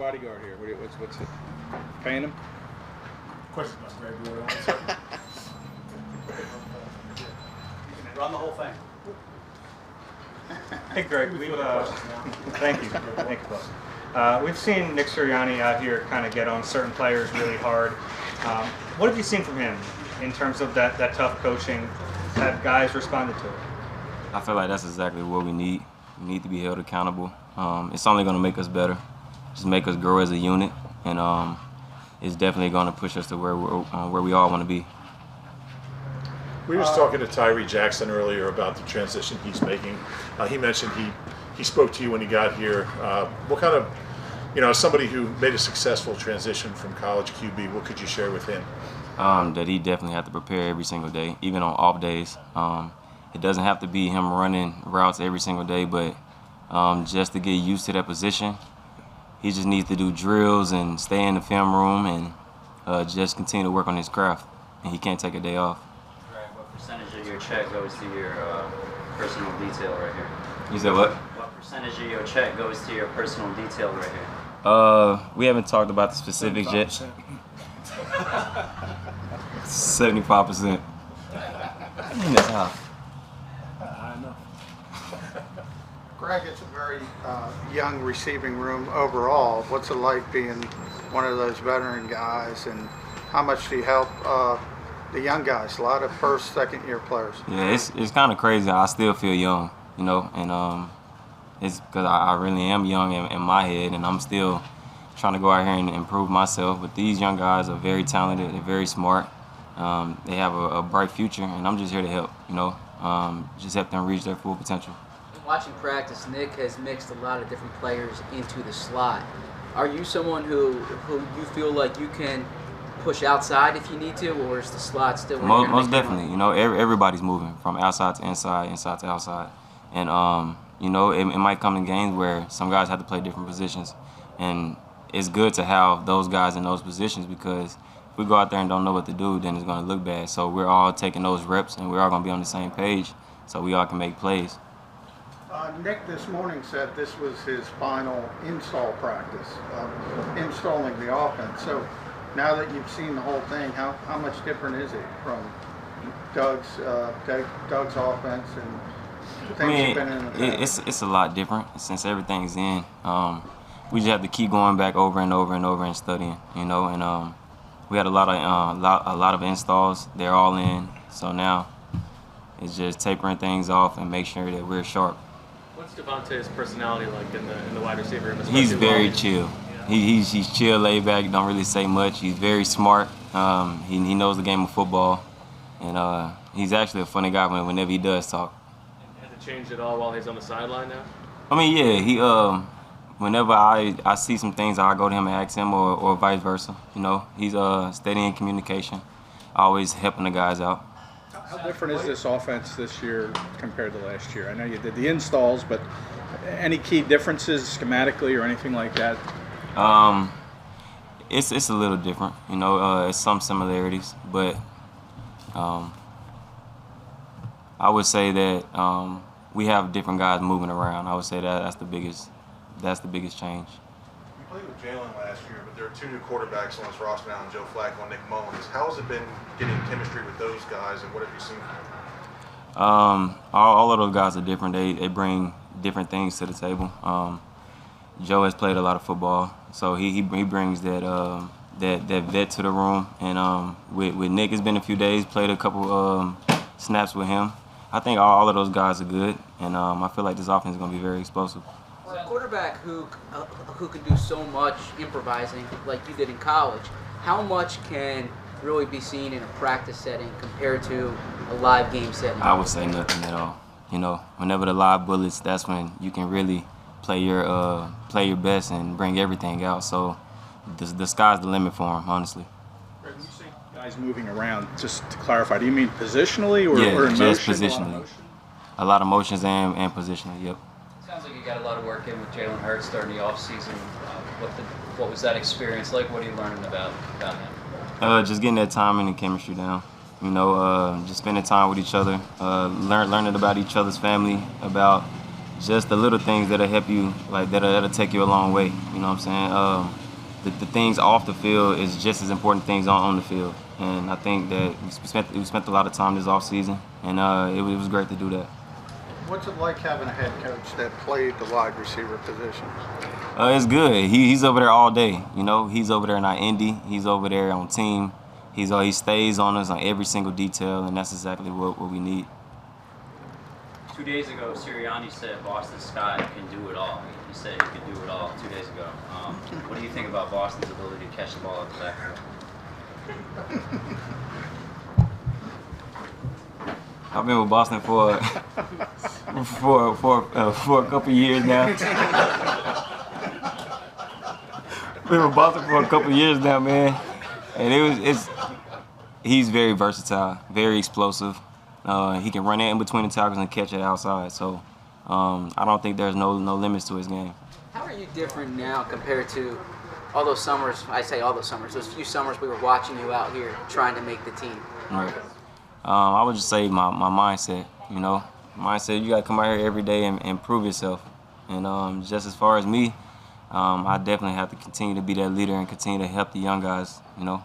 bodyguard here? What's it? Paying him? Question about Greg Ward. 1 second. Run the whole thing. Hey Greg, thank you, boss. We've seen Nick Sirianni out here kind of get on certain players really hard. What have you seen from him in terms of that tough coaching? Have guys responded to it? I feel like that's exactly what we need. We need to be held accountable. It's only going to make us better, just make us grow as a unit, and it's definitely going to push us to where we all want to be. We were just talking to Tyree Jackson earlier about the transition he's making. He mentioned he spoke to you when he got here. What kind of, as somebody who made a successful transition from college QB, what could you share with him? That he definitely had to prepare every single day, even on off days. It doesn't have to be him running routes every single day, but just to get used to that position, he just needs to do drills and stay in the film room and just continue to work on his craft. And he can't take a day off. What percentage of your check goes to your personal detail right here? You said what? What percentage of your check goes to your personal detail right here? We haven't talked about the specifics yet. 75%. That's high. I know. Greg, it's a very young receiving room overall. What's it like being one of those veteran guys, and how much do you help the young guys? A lot of first, second-year players. Yeah, it's kind of crazy. I still feel young, and it's because I really am young in my head, and I'm still trying to go out here and improve myself. But these young guys are very talented. They're very smart. They have a bright future, and I'm just here to help. Just help them reach their full potential. Watching practice, Nick has mixed a lot of different players into the slot. Are you someone who you feel like you can push outside if you need to, or is the slot still? Most definitely. Everybody's moving from outside to inside, inside to outside, and it might come in games where some guys have to play different positions, and it's good to have those guys in those positions, because if we go out there and don't know what to do, then it's going to look bad. So we're all taking those reps, and we're all going to be on the same page, so we all can make plays. Nick this morning said this was his final install practice, installing the offense. So now that you've seen the whole thing, how much different is it from Doug's offense and things you've been in the past? It's a lot different since everything's in. We just have to keep going back over and over and over and studying, and we had a lot of installs. They're all in, so now it's just tapering things off and make sure that we're sharp. What's Devonta's personality like in the wide receiver room? He's very chill. He's chill, laid back, don't really say much. He's very smart. He knows the game of football, and he's actually a funny guy whenever he does talk. Has it changed at all while he's on the sideline now? I mean, yeah, he whenever I see some things, I go to him and ask him, or vice versa. He's steady in communication, always helping the guys out. How different is this offense this year compared to last year? I know you did the installs, but any key differences schematically or anything like that? It's a little different. It's some similarities, but I would say that we have different guys moving around. I would say that's the biggest change. You played with Jalen last year, but there are two new quarterbacks on this roster now, Joe Flacco and Nick Mullins. How has it been getting chemistry with those guys, and what have you seen from them? All of those guys are different. They bring different things to the table. Joe has played a lot of football, so he brings that vet to the room. And with Nick, it's been a few days. Played a couple snaps with him. I think all of those guys are good, and I feel like this offense is going to be very explosive. A quarterback who can do so much improvising like you did in college, how much can really be seen in a practice setting compared to a live game setting? I would say nothing at all. Whenever the live bullets, that's when you can really play your best and bring everything out. So the sky's the limit for him, honestly. When you say guys moving around, just to clarify, do you mean positionally or yeah, just motion, positionally? A lot of motions and positionally, yep. Sounds like you got a lot of work in with Jalen Hurts during the offseason. What was that experience like? What are you learning about him? Just getting that timing and chemistry down. Just spending time with each other, learning about each other's family, about just the little things that'll help you, like that'll take you a long way. You know what I'm saying? The things off the field is just as important things on the field. And I think that we spent a lot of time this offseason, and it was great to do that. What's it like having a head coach that played the wide receiver position? It's good. He's over there all day. You know, he's over there in our Indy. He's over there on team. He stays on us on every single detail, and that's exactly what we need. 2 days ago, Sirianni said Boston Scott can do it all. He said he could do it all 2 days ago. What do you think about Boston's ability to catch the ball out the backfield? I've been with Boston for a couple years now. Been with Boston for a couple years now, man, and he's very versatile, very explosive. He can run it in between the tackles and catch it outside. So I don't think there's no limits to his game. How are you different now compared to all those summers? I say all those summers. Those few summers we were watching you out here trying to make the team. Right. I would just say my mindset. You know, mindset. You got to come out here every day and prove yourself. And just as far as me, I definitely have to continue to be that leader and continue to help the young guys. You know.